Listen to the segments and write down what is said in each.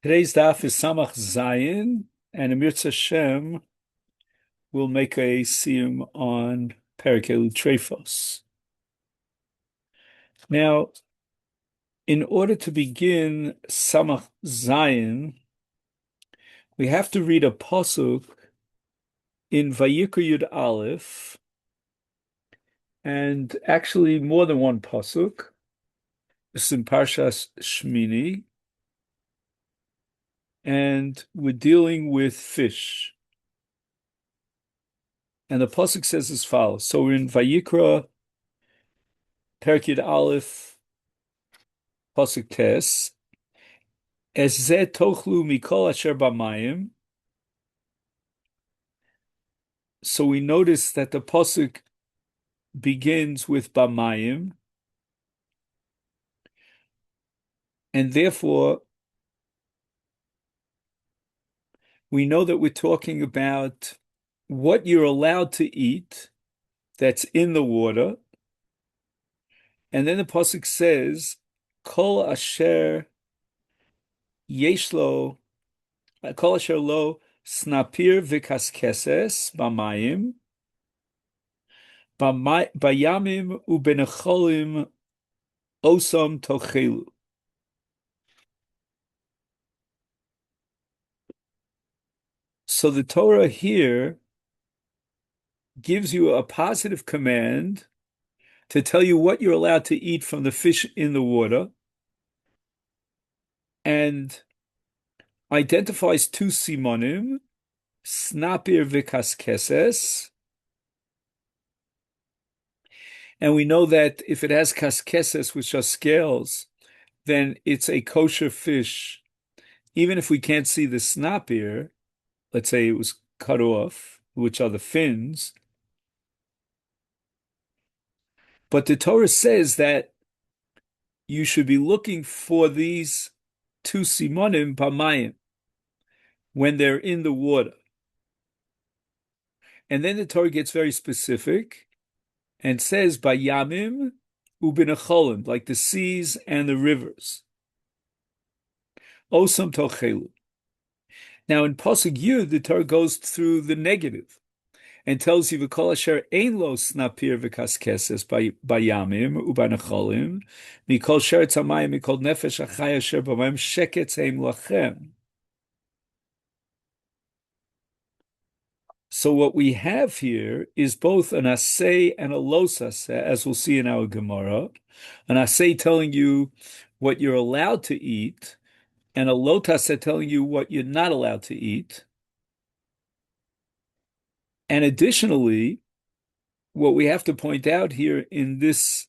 Today's daf is Samach Zayin, and Amir Hashem will make a siyum on Perikelu Trefos. Now, in order to begin Samach Zayin, we have to read a pasuk in Vayikra Yud Aleph, and actually more than one pasuk. It's in Parshas Shmini, and we're dealing with fish. And the pasuk says as follows. So we're in Vayikra, Perek Yud Aleph, pasuk tes. Es ze tochlu mikol asher b'mayim. So we notice that the pasuk begins with b'mayim, and therefore we know that we're talking about what you're allowed to eat that's in the water. And then the pasuk says, "Kol asher yeshlo, kol asher lo snapir v'kaskeses b'mayim, b'yamim u'benecholim osam tochelu." So the Torah here gives you a positive command to tell you what you're allowed to eat from the fish in the water, and identifies two simonim, snapir v'kaskeses. And we know that if it has kaskeses, which are scales, then it's a kosher fish. Even if we can't see the snapir, let's say it was cut off, which are the fins. But the Torah says that you should be looking for these two simonim b'mayim when they're in the water. And then the Torah gets very specific and says b'yamim u'benecholim, like the seas and the rivers. Osam tochelu. Now in Pasuk Yud, the Torah goes through the negative and tells you v'kol asher ein lo snapir v'kaskeses b'yamim u'benecholim mikol sheretz hamayim mikol nefesh achai asher b'mayim sheketz heim lachem. So what we have here is both an asay and a los asay, as we'll see in our Gemara. An asay telling you what you're allowed to eat, and a lot asay telling you what you're not allowed to eat. And additionally, what we have to point out here in this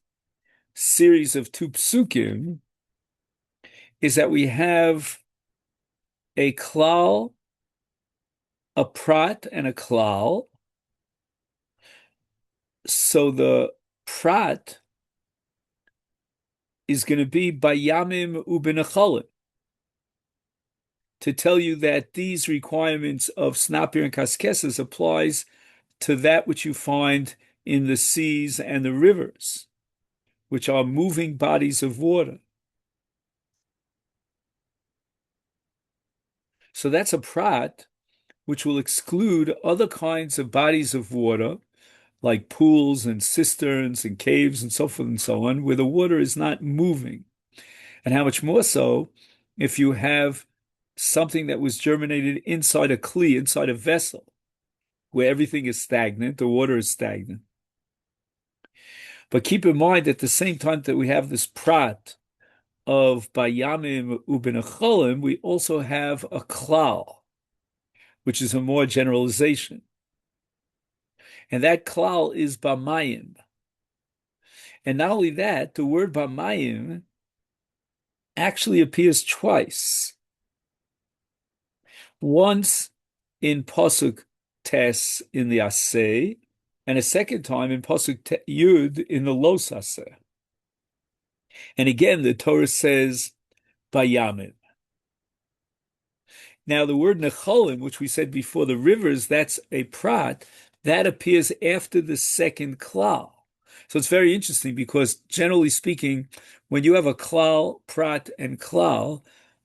series of two psukim is that we have a klal, a prat, and a klal. So the prat is going to be bayamim u'benecholim, to tell you that these requirements of snapir and kaskeses applies to that which you find in the seas and the rivers, which are moving bodies of water. So that's a prat, which will exclude other kinds of bodies of water, like pools and cisterns and caves and so forth and so on, where the water is not moving. And how much more so if you have something that was germinated inside a kli, inside a vessel, where everything is stagnant, the water is stagnant. But keep in mind, at the same time that we have this prat of bayamim u'benecholim, we also have a klal, which is a more generalization. And that klal is b'mayim. And not only that, the word b'mayim actually appears twice. Once in Pasuk Tes in the Aseh, and a second time in Pasuk Yud in the Los Aseh. And again, the Torah says Bayamim. Now, the word Necholim, which we said before, the rivers, that's a prat, that appears after the second klal. So it's very interesting because, generally speaking, when you have a klal, prat, and klal,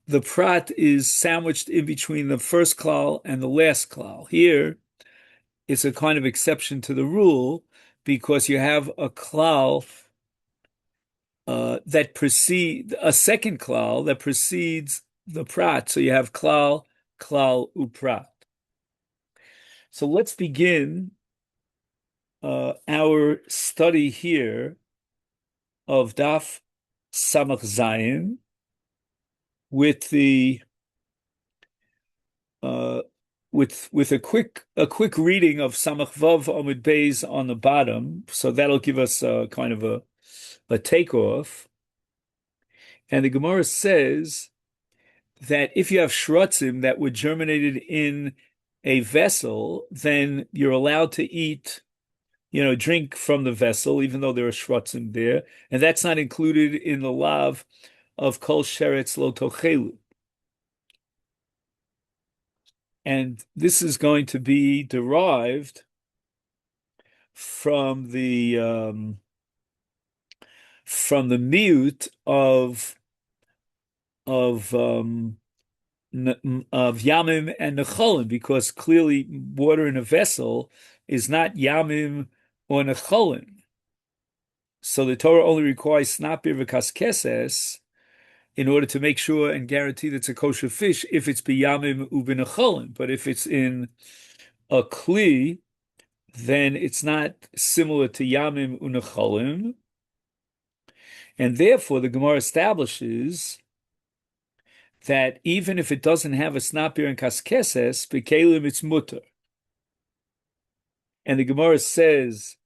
the prat is sandwiched in between the first klal and the last klal. Here, it's a kind of exception to the rule because you have a klal that precedes a second klal that precedes the prat. So you have klal, klal, uprat. So let's begin our study here of Daf Samach Zayin with the uh, with a quick reading of Samach Vav Amud Beis on the bottom. So that'll give us kind of a takeoff. And the Gemara says that if you have shrutzim that were germinated in a vessel, then you're allowed to eat, drink from the vessel, even though there are shrutzim there. And that's not included in the lav of kol sheretz lo tochelu. And this is going to be derived from the miut of yamim and necholim, because clearly water in a vessel is not yamim or necholim. So the Torah only requires snapir v'kaskeses in order to make sure and guarantee that it's a kosher fish if it's biyamim u'b'necholim. But if it's in a kli, then it's not similar to yamim u'necholim. And therefore, the Gemara establishes that even if it doesn't have a snapir and kaskeses, b'kelim it's mutter. And the Gemara says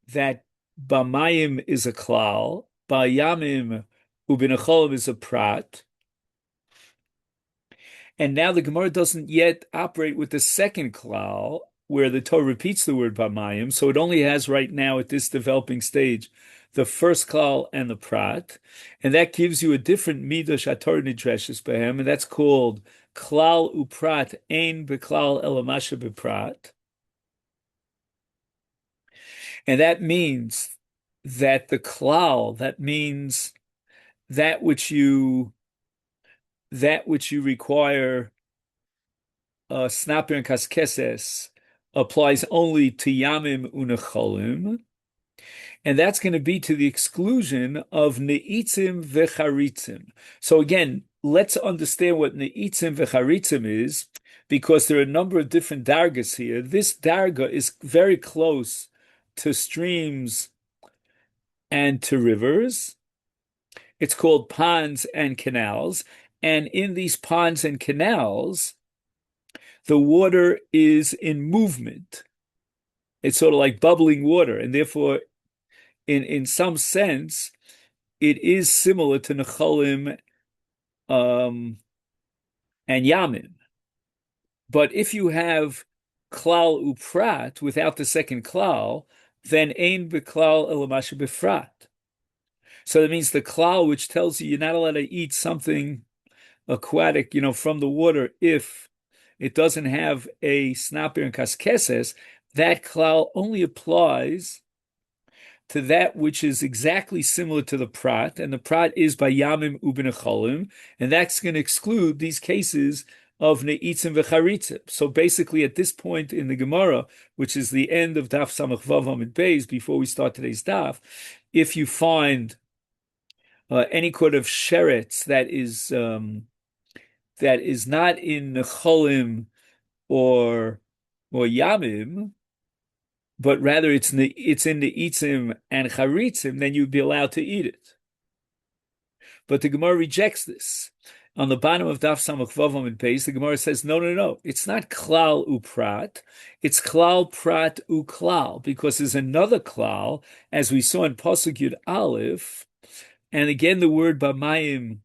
that b'mayim is a klal, b'yamim u'b'necholim is a prat. And now the Gemara doesn't yet operate with the second klal, where the Torah repeats the word b'mayim, so it only has right now at this developing stage the first klal and the prat, and that gives you a different midah shator nidreshes behem, and that's called klal uprat ein beklal elamasha beprat, and that means that the klal, that means that which you require snapir and kaskeses applies only to yamim unecholim. And that's going to be to the exclusion of ne'itzim v'charitzim. So again, let's understand what ne'itzim v'charitzim is, because there are a number of different dargas here. This darga is very close to streams and to rivers. It's called ponds and canals. And in these ponds and canals, the water is in movement. It's sort of like bubbling water, and therefore in some sense, it is similar to Necholim and Yamim. But if you have Klal Uprat without the second Klal, then Ein Beklal Elamasha Befrat. So that means the Klal, which tells you you're not allowed to eat something aquatic, from the water if it doesn't have a snapir and kaskeses, that Klal only applies to that which is exactly similar to the prat, and the prat is by yamim u'b'necholim, and that's going to exclude these cases of ne'itzim v'charitzim. So basically, at this point in the Gemara, which is the end of Daf Samach Vav Amud Beis, before we start today's Daf, if you find any kind of sheretz that is not in necholim or yamim, but rather it's in the itzim and charitzim, then you'd be allowed to eat it. But the Gemara rejects this. On the bottom of Daf Samach Vav Amud Beis, the Gemara says, no. It's not klal uprat. It's klal prat uklal, because there's another klal, as we saw in Pasuk Yud Aleph, and again the word b'mayim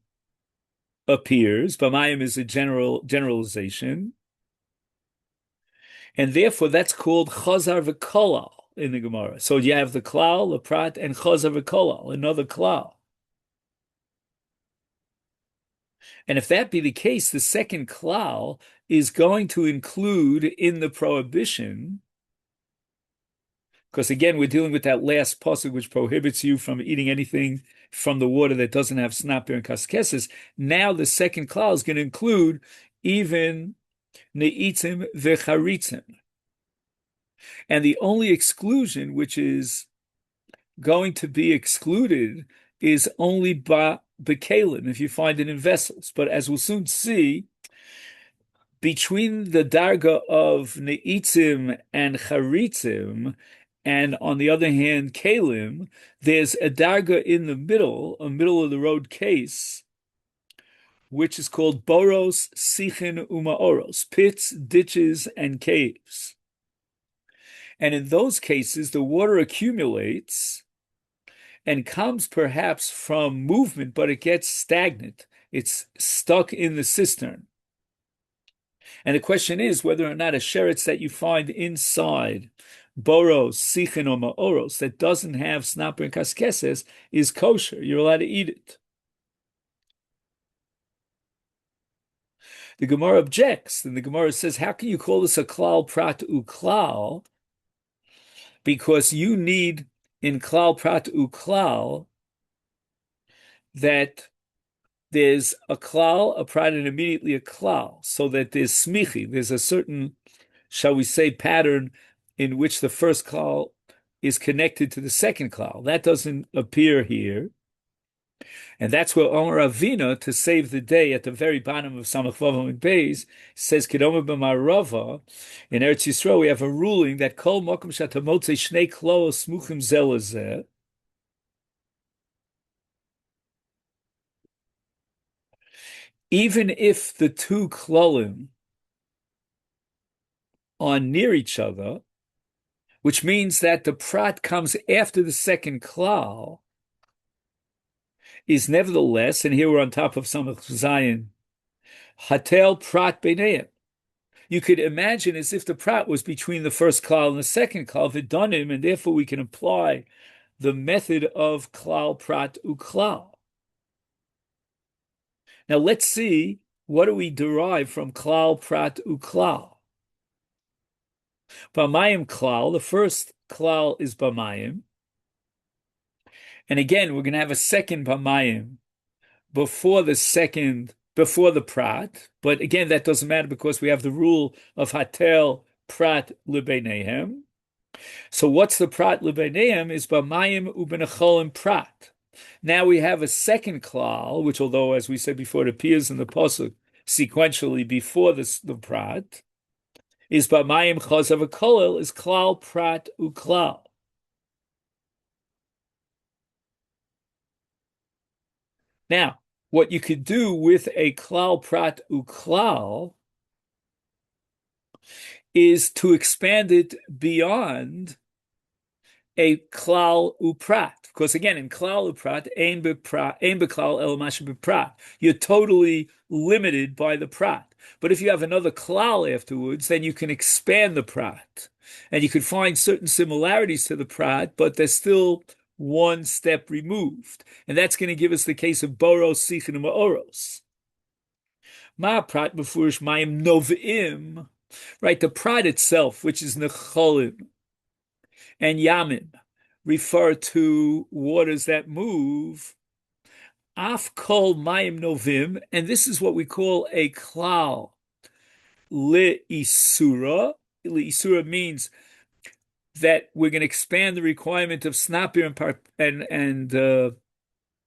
appears. B'mayim is a generalization. And therefore, that's called chazar v'kolal in the Gemara. So you have the klal, the prat, and chazar v'kolal, another klal. And if that be the case, the second klal is going to include in the prohibition Because again, we're dealing with that last pasuk which prohibits you from eating anything from the water that doesn't have snapir and kaskeses. Now the second klal is going to include even ne'itzim v'charitzim. And the only exclusion which is going to be excluded is only bekalim, if you find it in vessels. But as we'll soon see, between the darga of ne'itzim and charitzim, and on the other hand, kalim, there's a darga in the middle, a middle of the road case, which is called boros, sichin, umaoros, pits, ditches, and caves. And in those cases, the water accumulates and comes perhaps from movement, but it gets stagnant. It's stuck in the cistern. And the question is whether or not a sheretz that you find inside boros, sichin, or ma'oros that doesn't have snapper and kaskeses is kosher. You're allowed to eat it. The Gemara objects, and the Gemara says, how can you call this a klal prat uklal? Because you need in klal prat uklal that there's a klal, a prat, and immediately a klal, so that there's smichi. There's a certain, shall we say, pattern in which the first klal is connected to the second klal. That doesn't appear here. And that's where Omer Avina, to save the day at the very bottom of Samach Vav and Beis, says, Kedoma b'marava, in Eretz Yisrael, we have a ruling that kol mokum shatamotze shnei kloos smuchim zelazeh, even if the two klolim are near each other, which means that the prat comes after the second klal, is nevertheless, and here we're on top of Samach Zayin, hatel prat beineim. You could imagine as if the prat was between the first klal and the second klal v'danim, and therefore we can apply the method of klal prat uklal. Now let's see, what do we derive from klal prat uklal? Bamayim klal, the first klal is bamayim. And again, we're going to have a second bamayim before the prat. But again, that doesn't matter because we have the rule of hatel prat libeinehem. So what's the prat libeinehem is bamayim ubenecholim prat. Now we have a second klal, which although, as we said before, it appears in the pasuk sequentially before the prat, is bamayim chazav kolel, is klal prat uklal. Now, what you could do with a klal prat uklal is to expand it beyond a klal uprat. Because again, in klal uprat, ein beklal el mash beprat. You're totally limited by the prat. But if you have another klal afterwards, then you can expand the prat. And you could find certain similarities to the prat, but there's still one step removed. And that's going to give us the case of boros, sichin, and ma'oros. Ma prat befurish mayim novim, right? The prat itself, which is necholim and yamim, refer to waters that move. Af kol mayim novim, and this is what we call a klal le'isura. Le'isura means that we're going to expand the requirement of snapir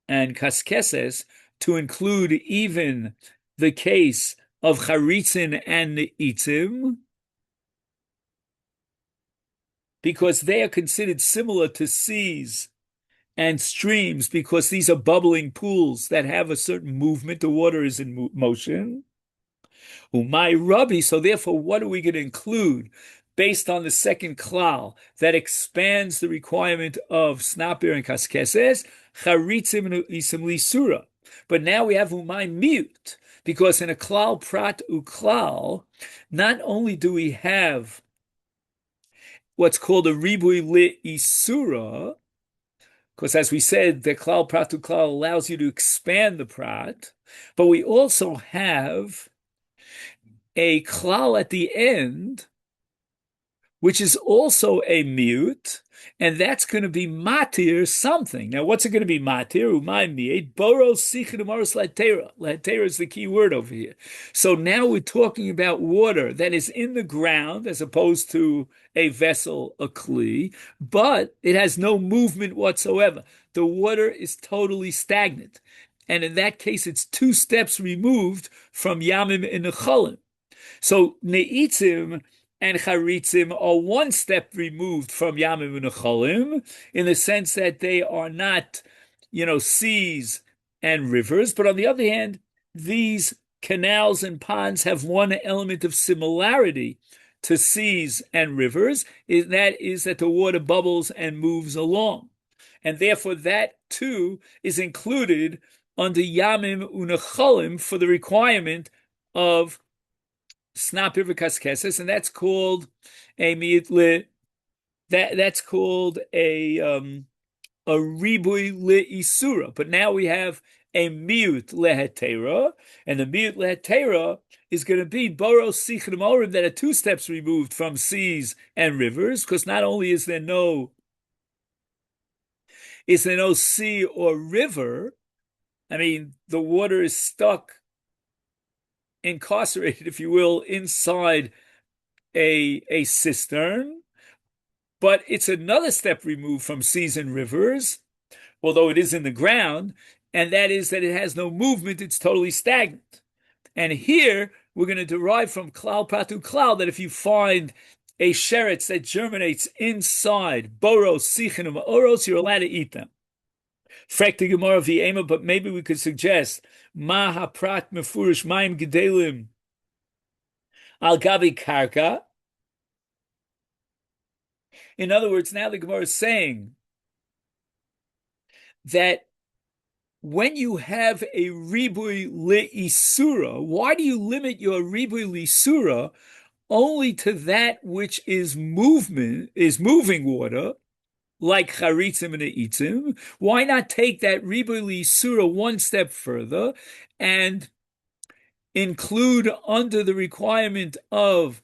and kaskeses to include even the case of charitzin and ne'itzim, because they are considered similar to seas and streams, because these are bubbling pools that have a certain movement. The water is in motion. Umay Rabbi, so therefore, what are we going to include based on the second klal that expands the requirement of snapir and kaskeses? Charitzim and isim lisura. But now we have umay mute, because in a klal prat uklal, not only do we have what's called a ribui le'isura, because as we said, the klal prat uklal allows you to expand the prat, but we also have a klal at the end, which is also a mute, and that's going to be matir something. Now, what's it going to be matir? Umay miet boros sichin umaros latera. Latera is the key word over here. So now we're talking about water that is in the ground as opposed to a vessel, a kli, but it has no movement whatsoever. The water is totally stagnant. And in that case, it's two steps removed from Yamim and Nechalim. So Ne'itzim and Charitzim are one step removed from Yamim and Nechalim in the sense that they are not, seas and rivers. But on the other hand, these canals and ponds have one element of similarity to seas and rivers, that is that the water bubbles and moves along. And therefore that too is included under Yamim Unechalim for the requirement of Snapir v'Kaskeses, and that's called a mitle. That's called a ribui le'isura. But now we have a miut lehetera, and the miut lehetera is going to be boros sichrim orim that are two steps removed from seas and rivers, because not only is there no sea or river, I mean, the water is stuck, incarcerated, if you will, inside a cistern, but it's another step removed from seas and rivers, although it is in the ground, and that is that it has no movement, it's totally stagnant. And here we're going to derive from klal pratu klal that if you find a sheretz that germinates inside boros, sichin, and ma'oros, you're allowed to eat them. Frekta Gemara v'ema, but maybe we could suggest ma haprat mefurish mayim gedelim al gabi karka. In other words, now the Gemara is saying that when you have a ribui le'isura, why do you limit your ribui le'isura only to that which is moving water, like charitzim and eitzim? Why not take that ribui le'isura one step further and include under the requirement of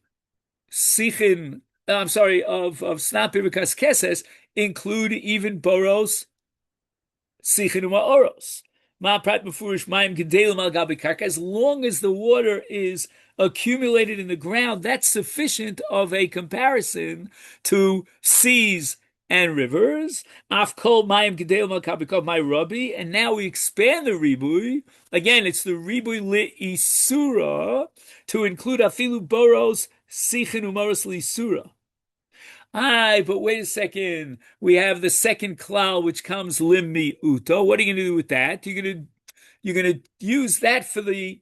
sichin, of snapir v'kaskeses, include even boros, sichin u'ma'oros. Ma'prat mefurish mayim gedelim al gabi karka. As long as the water is accumulated in the ground, that's sufficient of a comparison to seas and rivers. Afkol mayim gedelim al gabi karka my rabbi. And now we expand the ribui. Again, it's the ribui le'isura to include afilu boros, sichin u'ma'oros le'isura. But wait a second. We have the second klal, which comes limmi uto. What are you going to do with that? You're going to use that for the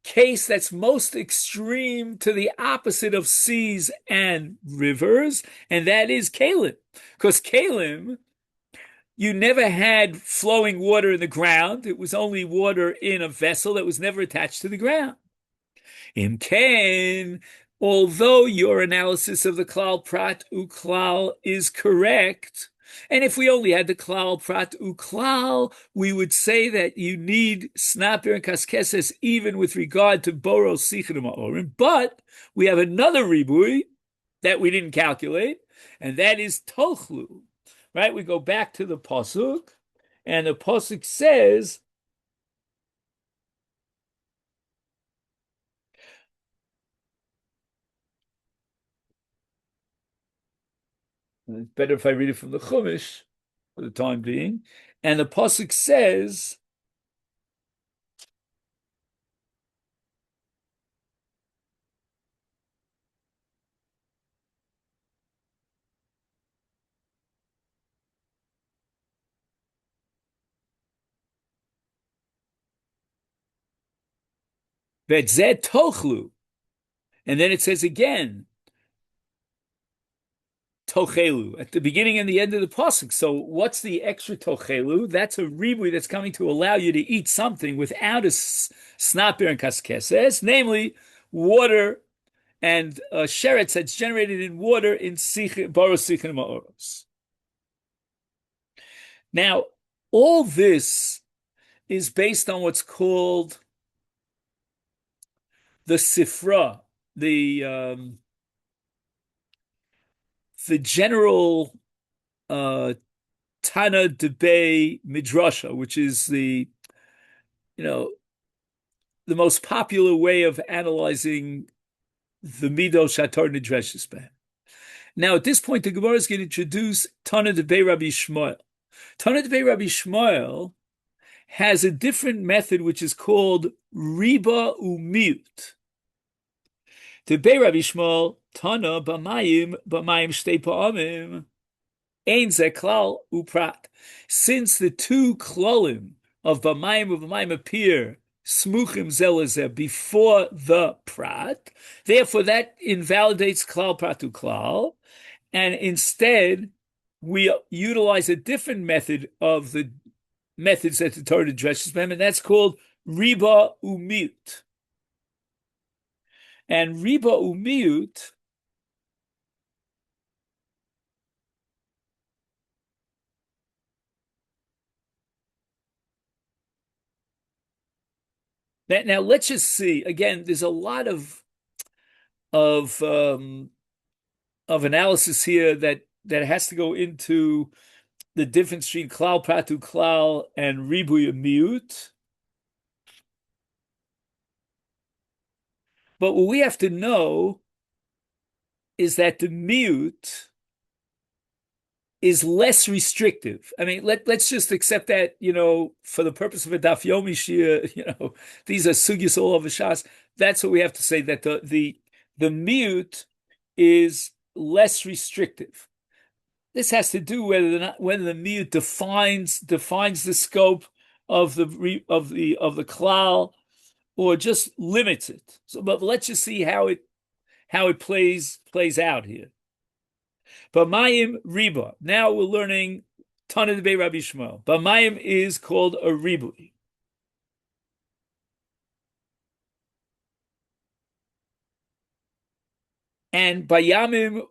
case that's most extreme to the opposite of seas and rivers, and that is kalim. Because kalim, you never had flowing water in the ground. It was only water in a vessel that was never attached to the ground. In Kain, although your analysis of the klal prat uklal is correct, and if we only had the klal prat uklal, we would say that you need snapir and kaskeses even with regard to boros, sichin, and ma'orim. But we have another ribui that we didn't calculate, and that is tochlu. Right? We go back to the pasuk, and the pasuk says, it's better if I read it from the Chumash for the time being. And the pasuk says, "Vetzeh tochlu," and then it says again, tochelu at the beginning and the end of the pasuk. So what's the extra tochelu? That's a ribui that's coming to allow you to eat something without a snapir and kaskeses, namely water and sheretz that's generated in water in boros, sichin, and ma'oros. Now, all this is based on what's called the sifra, the the general uh, Tana Debay Midrasha, which is you know, the most popular way of analyzing the Midos Shatar Nidreshes Beh. Now, at this point, the Gemara is going to introduce Tana Debay Rabbi Shmuel. Tana Debay Rabbi Shmuel has a different method, which is called Riba Umiut. Debay Rabbi Shmuel, Tana B'mayim Shtei Pa'amim, Ein Ze Klal Uprat. Since the two klalim of B'mayim appear smuchim zelazeh before the prat, therefore that invalidates klal pratu klal, and instead we utilize a different method of the methods that the Torah addresses them, and that's called riba umiut. And riba umiut now let's just see again. There's a lot of analysis here that has to go into the difference between klal pratu klal and ribuy miut. But what we have to know is that the miut is less restrictive. I mean, let's just accept that, for the purpose of a daf yomi shir, these are sugyas all over shas. That's what we have to say, that the miut is less restrictive. This has to do whether the miut defines the scope of the klal or just limits it. So, but let's just see how it plays out here. B'mayim riba. Now we're learning Tana Debei Rabbi Shmuel. B'mayim is called a ribui. And bayamim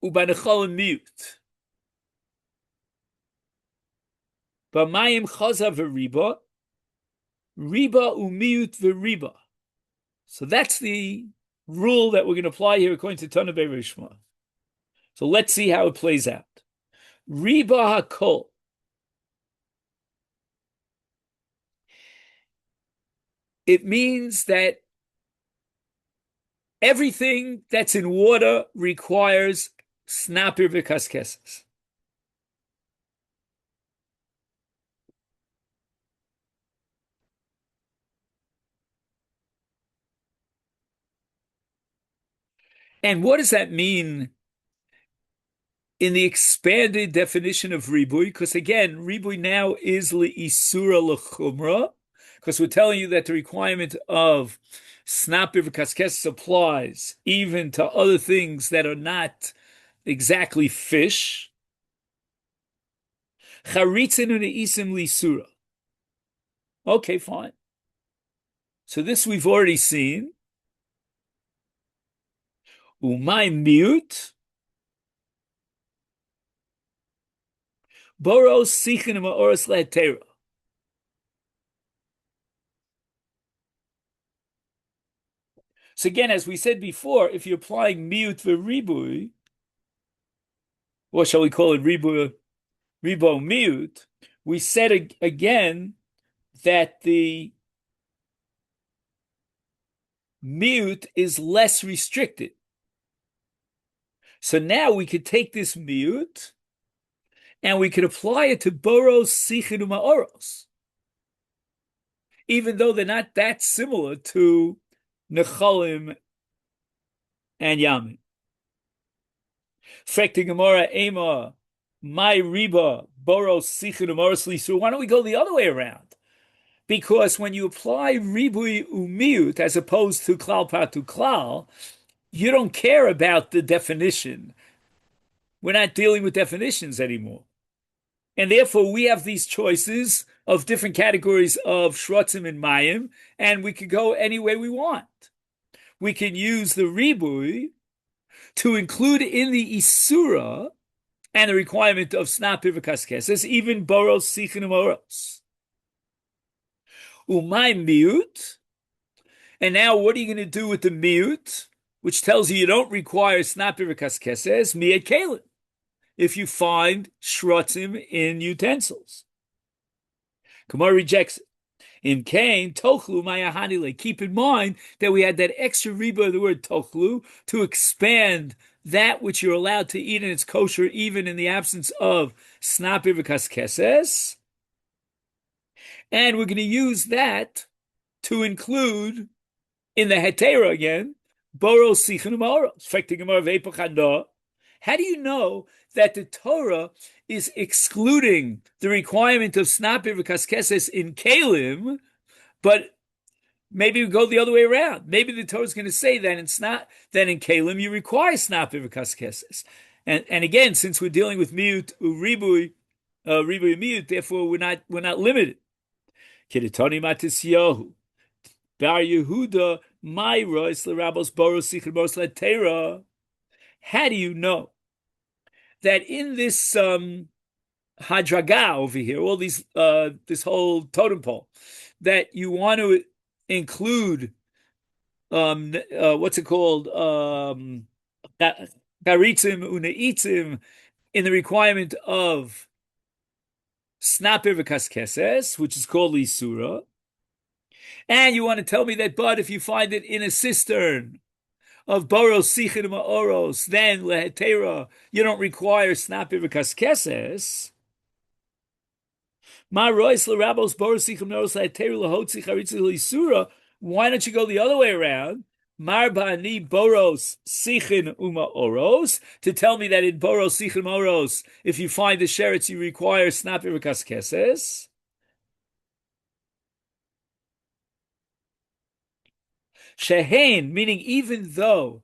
u'banecholim miut. B'mayim chaza v'riba. Riba u'miut v'riba. So that's the rule that we're going to apply here according to Tana Debei Rabbi Shmuel. So let's see how it plays out. Riba hakol. It means that everything that's in water requires snapir v'kaskesses. And what does that mean in the expanded definition of ribui? Because again, ribui now is li'isura l'chumra, because we're telling you that the requirement of snapir v'kaskesses applies even to other things that are not exactly fish. Charitzin u'ne'isim li'isura. Okay, fine. So this we've already seen. Umay miut. Boros sichin ma'oros le'tera. So again, as we said before, if you're applying miut v'ribui, or shall we call it ribo miut, we said again that the miut is less restricted. So now we could take this miut and we could apply it to boros, sichin, ma'oros, even though they're not that similar to nechalim and yamin. Frekti Gemara ema my riba boros, sichin, ma'oros lisur. Why don't we go the other way around? Because when you apply ribui umiut as opposed to klal patu klal, you don't care about the definition. We're not dealing with definitions anymore. And therefore, we have these choices of different categories of shrotzim and mayim, and we could go any way we want. We can use the ribui to include in the isura and the requirement of snapir v'kaskesses, even boros, sichin, and moros. Umay miut. And now what are you going to do with the miut, which tells you don't require snapir v'kaskesses, miyat kalin? if you find shrotzim in utensils. Gemara rejects it. In Cain, tochlu mayahanile. Keep in mind that we had that extra riba of the word tochlu to expand that which you're allowed to eat and it's kosher even in the absence of snapir v'kaskeses. And we're going to use that to include in the hetera again, boros sichin u'maoros. How do you know that the Torah is excluding the requirement of snapir v'kaskeses in kalim, but maybe we go the other way around? Maybe the Torah is going to say that it's not that in kalim you require snapir v'kaskeses. And again, since we're dealing with miut uribui, ribui miut, therefore we're not limited. Kedetoni matisyahu bar Yehuda Myra is l'rabos boros sichin boros latera. How do you know that in this hadraga over here, all these this whole totem pole, that you want to include what's it called, garitzim uneitzim in the requirement of snapir v'kaskeses, which is called lisura, and you want to tell me that, but if you find it in a cistern of boros sichin ma'oros, then lehetera, you don't require snapir v'kaskeses. Ma rois l'rabos boros sichin ma'oros lehetera lehotzi charitzi l'isura. Why don't you go the other way around? Mar ba'ani boros sichin uma'oros, to tell me that in boros sichin ma'oros, if you find the sheretz, you require snapir v'kaskeses. Shehein, meaning even though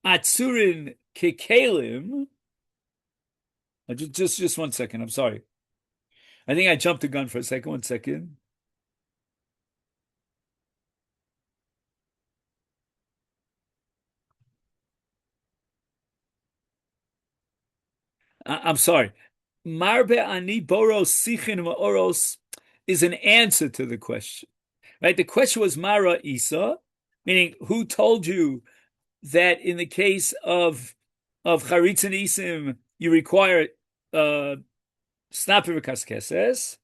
atzurin kekalim, just 1 second, I'm sorry. I think I jumped the gun for a second. 1 second. I'm sorry. Marbe ani boros sichin ma'oros is an answer to the question, right? The question was Mara Isa, meaning who told you that in the case of charitz and isim you require snapir v'kaskeses,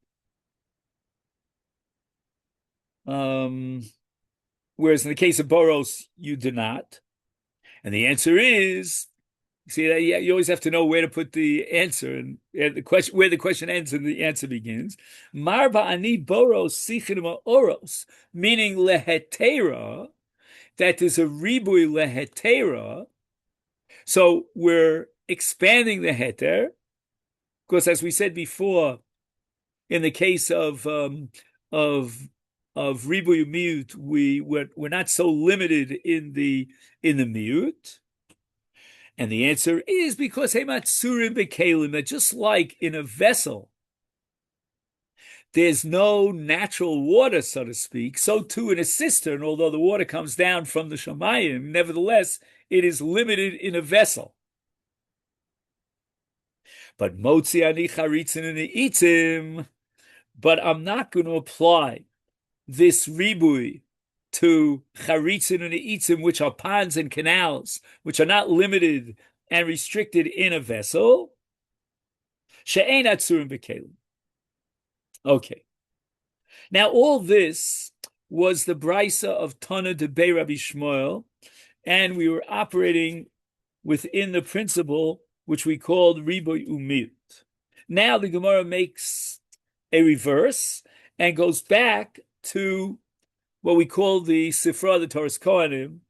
whereas in the case of boros you do not. And the answer is, see, you always have to know where to put the answer and the question, where the question ends and the answer begins. Marba ani boros sichin ma'oros, meaning lehetera, that is a ribui lehetera. So we're expanding the heter, because as we said before, in the case of ribui miut, we're not so limited in the miut. And the answer is because hematsurim bekalim, that just like in a vessel, there's no natural water, so to speak, so too in a cistern, although the water comes down from the shamayim, nevertheless, it is limited in a vessel. But motzi ani charitzin and itzim, but I'm not going to apply this ribui to charitzin and itzim, which are ponds and canals, which are not limited and restricted in a vessel. She'ein atzurim bekalim. Okay. Now, all this was the brisa of Tana de Bei Rabbi Shmuel, and we were operating within the principle which we called riboy umit. Now the Gemara makes a reverse and goes back to what we call the Sifra, the Toras Kohanim.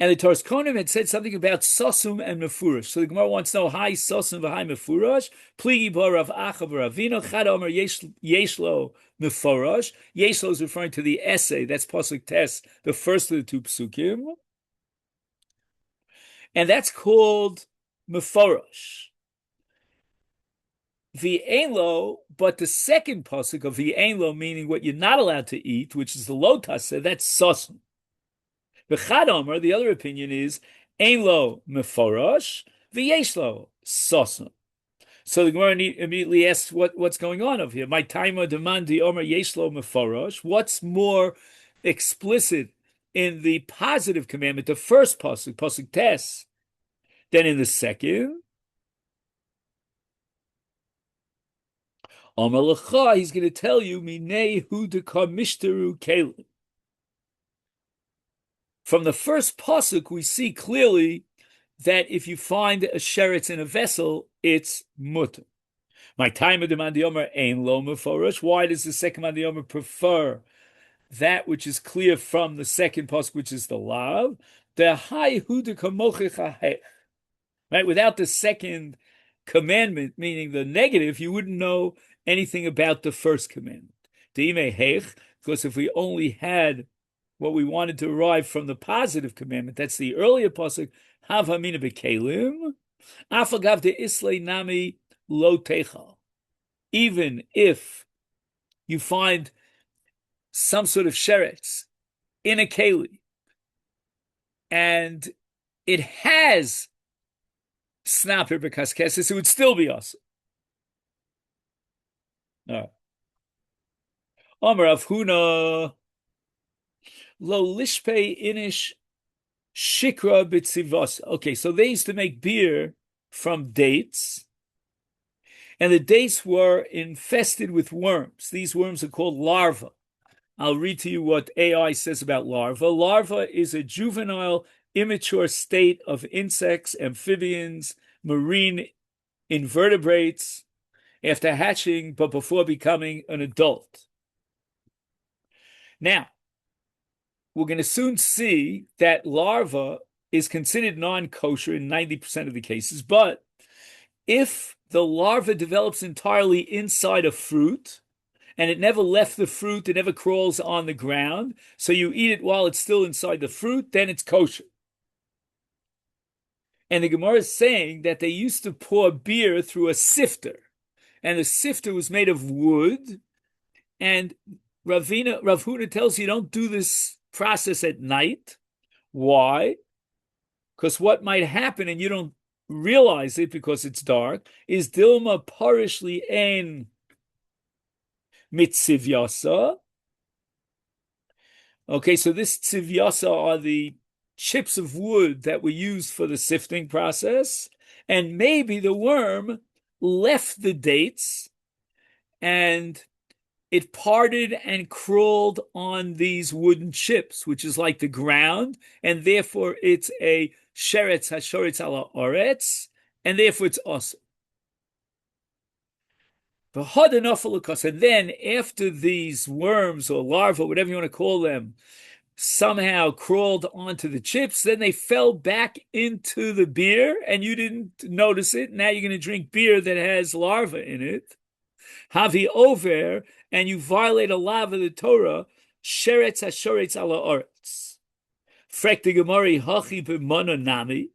And the Toras Kohanim had said something about Sosum and Mefurash. So the Gemara wants to know, hi Sosum v'hai Mefurash, Pligi bo Rav Acha v'Ravino, Chad Omer Yeshlo Mefurash. Yeshlo is referring to the essay, that's Pasuk Tes, the first of the two Psukim. And that's called Mefurash. V'Ein, but the second pasuk of V'Ein, meaning what you're not allowed to eat, which is the lo taseh, that's sosum. V'chad omer, the other opinion is Ein lo meforosh v'yesh lo sosum. So the Gemara immediately asks what's going on over here. My timer demandi omer yesh lo meforosh. What's more explicit in the positive commandment, the first pasuk, pasuk tes, than in the second? Amar lecha, he's going to tell you, minei hu deka mishtaru kelim. From the first pasuk, we see clearly that if you find a sheretz in a vessel, it's mutter. My time of the Mandiomer ain lo meforish. Why does the second Mandiomer prefer that which is clear from the second pasuk, which is the lav? The high hudika mochicha. Right? Without the second commandment, meaning the negative, you wouldn't know anything about the first commandment. Because if we only had what we wanted to arrive from the positive commandment, that's the earlier pasuk, hav hamina bekelim, afagav de islay nami lo techa. Even if you find some sort of sheretz in a keli, and it has snapper bekaskesses, it would still be awesome. Amar Avhuna lo lishpe inish shikra b'tzivos. Okay, so they used to make beer from dates, and the dates were infested with worms. These worms are called larvae. I'll read to you what AI says about larva. Larva is a juvenile, immature state of insects, amphibians, marine invertebrates after hatching, but before becoming an adult. Now, we're going to soon see that larva is considered non-kosher in 90% of the cases, but if the larva develops entirely inside a fruit, and it never left the fruit, it never crawls on the ground, so you eat it while it's still inside the fruit, then it's kosher. And the Gemara is saying that they used to pour beer through a sifter, and the sifter was made of wood, and Rav Huna tells you don't do this process at night. Why? Because what might happen, and you don't realize it because it's dark, is Dilma parishli ein mitzivyasa. Okay, so this tzivyasa are the chips of wood that were used for the sifting process, and maybe the worm left the dates and it parted and crawled on these wooden chips, which is like the ground, and therefore it's a sheretz hashoretz ala oretz, and therefore it's awesome. And then after these worms or larvae, whatever you want to call them, somehow crawled onto the chips, then they fell back into the beer and you didn't notice it. Now you're going to drink beer that has larvae in it. Havi over, and you violate a law of the Torah, sheretz hashoretz ala oretz. Frek the Gemari hachi b'mana nami.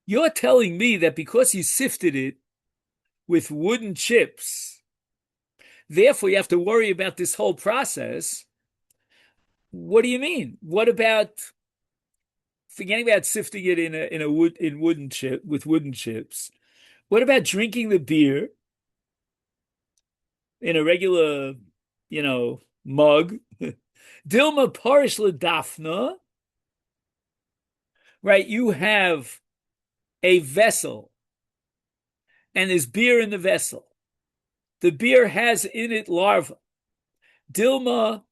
You're telling me that because you sifted it with wooden chips, therefore you have to worry about this whole process. What do you mean? What about forgetting about sifting it in wooden chip with wooden chips? What about drinking the beer in a regular, mug? Dilma parish ledafna. Right, you have a vessel, and there's beer in the vessel. The beer has in it larva. Dilma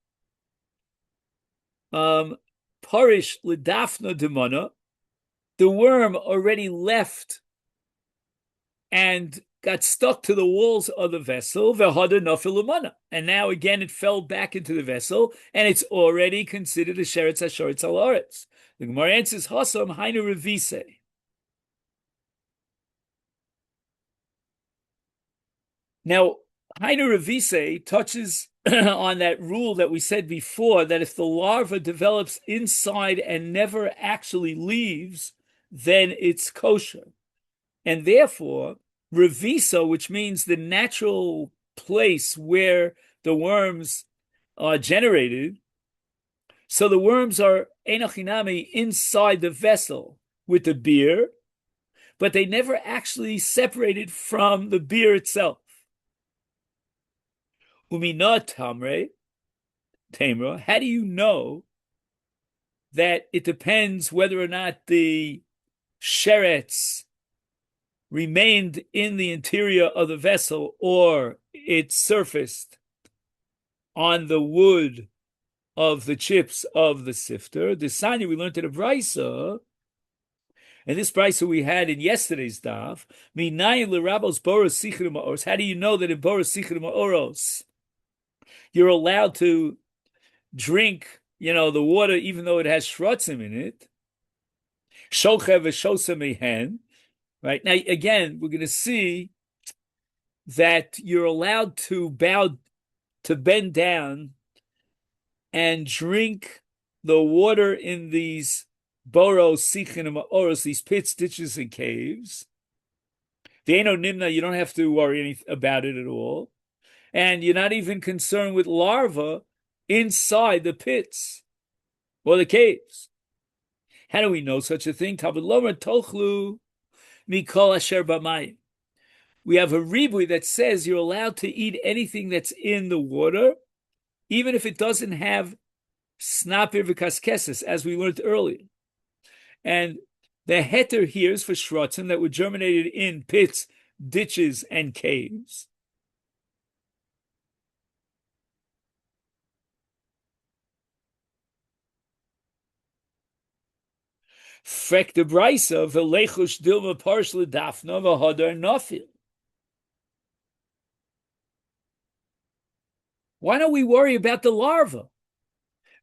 parish ledafna demana. The worm already left and got stuck to the walls of the vessel. V'hada nafilamana, and now again it fell back into the vessel, and it's already considered a sheretz hashoretz al aretz. The Gemara answers, Hasam hainu revise. Now, hainu revise touches on that rule that we said before, that if the larva develops inside and never actually leaves, then it's kosher. And therefore, revisa, which means the natural place where the worms are generated, so the worms are enochinami inside the vessel with the beer, but they never actually separated from the beer itself. Umina tamre, tamra, how do you know that it depends whether or not the sheretz remained in the interior of the vessel or it surfaced on the wood of the chips of the sifter. The Sanya we learned in a brisa, and this brisa we had in yesterday's daf. Minayin l'rabos boros sichrim ma'oros. How do you know that in boros sichrim ma'oros you're allowed to drink, the water even though it has shrotzim in it? Shochev v'shosa mehen. Right now, again, we're going to see that you're allowed to bend down and drink the water in these boros, sichin, and ma'oros, these pits, ditches, and caves. The eno nimna, you don't have to worry about it at all. And you're not even concerned with larvae inside the pits or the caves. How do we know such a thing? Tabud lomer tochlu mikol asher b'mayim. We have a ribui that says you're allowed to eat anything that's in the water, even if it doesn't have snapir v'kaskeses, as we learned earlier. And the heter here is for shrotzim that were germinated in pits, ditches, and caves. Frek de brisa v'lechush dilma parshla dafna v'hodar nafil. Why don't we worry about the larva?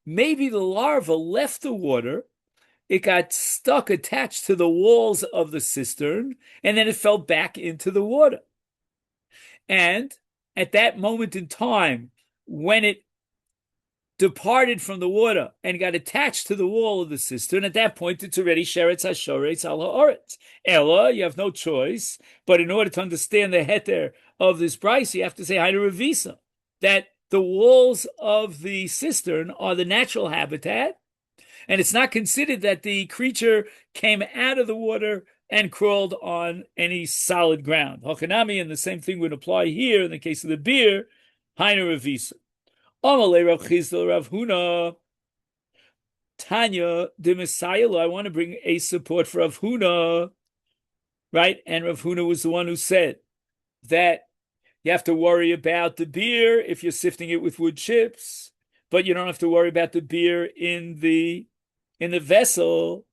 Maybe the larva left the water, it got stuck, attached to the walls of the cistern, and then it fell back into the water. And at that moment in time, when it departed from the water and got attached to the wall of the cistern, at that point it's already sheretz hashoretz al ha'oretz. Ella, you have no choice, but in order to understand the heter of this brisa, you have to say hainu revisa, that the walls of the cistern are the natural habitat, and it's not considered that the creature came out of the water and crawled on any solid ground. Hochanami, and the same thing would apply here in the case of the beer, hainu revisa. Amalei Rav Chisda Rav Huna Tanya de Messiah. I want to bring a support for Rav Huna, right? And Rav Huna was the one who said that you have to worry about the beer if you're sifting it with wood chips, but you don't have to worry about the beer in the vessel.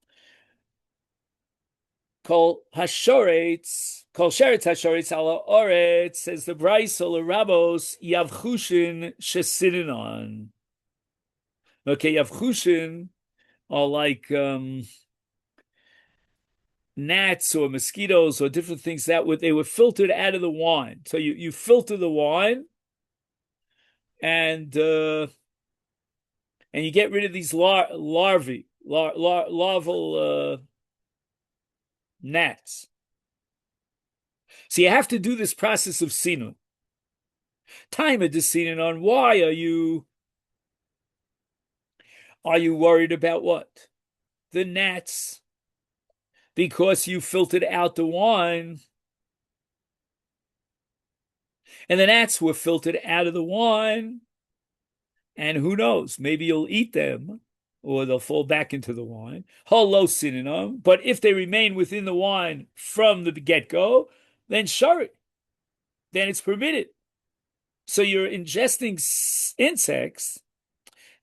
Kol hashoretz, kol sheretz hashoretz ala oretz, says the Brisa l'rabos yavchushin shesinon. Okay, yavchushin are like gnats or mosquitoes or different things they were filtered out of the wine. So you filter the wine and you get rid of these larvae, larval gnats. So you have to do this process of sinun. Time of the sinun on why are you worried about what? The gnats. Because you filtered out the wine. And the gnats were filtered out of the wine. And who knows, maybe you'll eat them or they'll fall back into the wine. Holo sinun. But if they remain within the wine from the get-go, then shari. Then it's permitted. So you're ingesting insects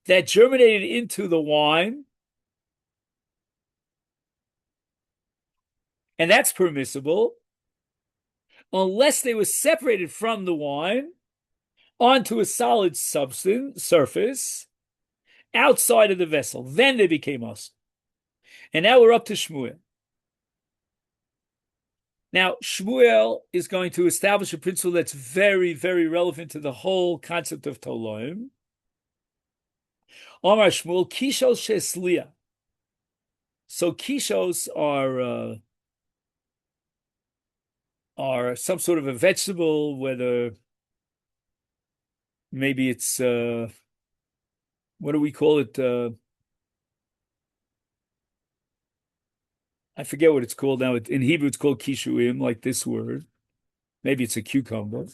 that germinated into the wine, and that's permissible unless they were separated from the wine onto a solid surface outside of the vessel. Then they became us. And now we're up to Shmuel. Now, Shmuel is going to establish a principle that's very, very relevant to the whole concept of Toloim. Omar Shmuel, kishos shesliya. So kishos are some sort of a vegetable, whether maybe it's what do we call it? I forget what it's called now. In Hebrew, it's called kishuim, like this word. Maybe it's a cucumber.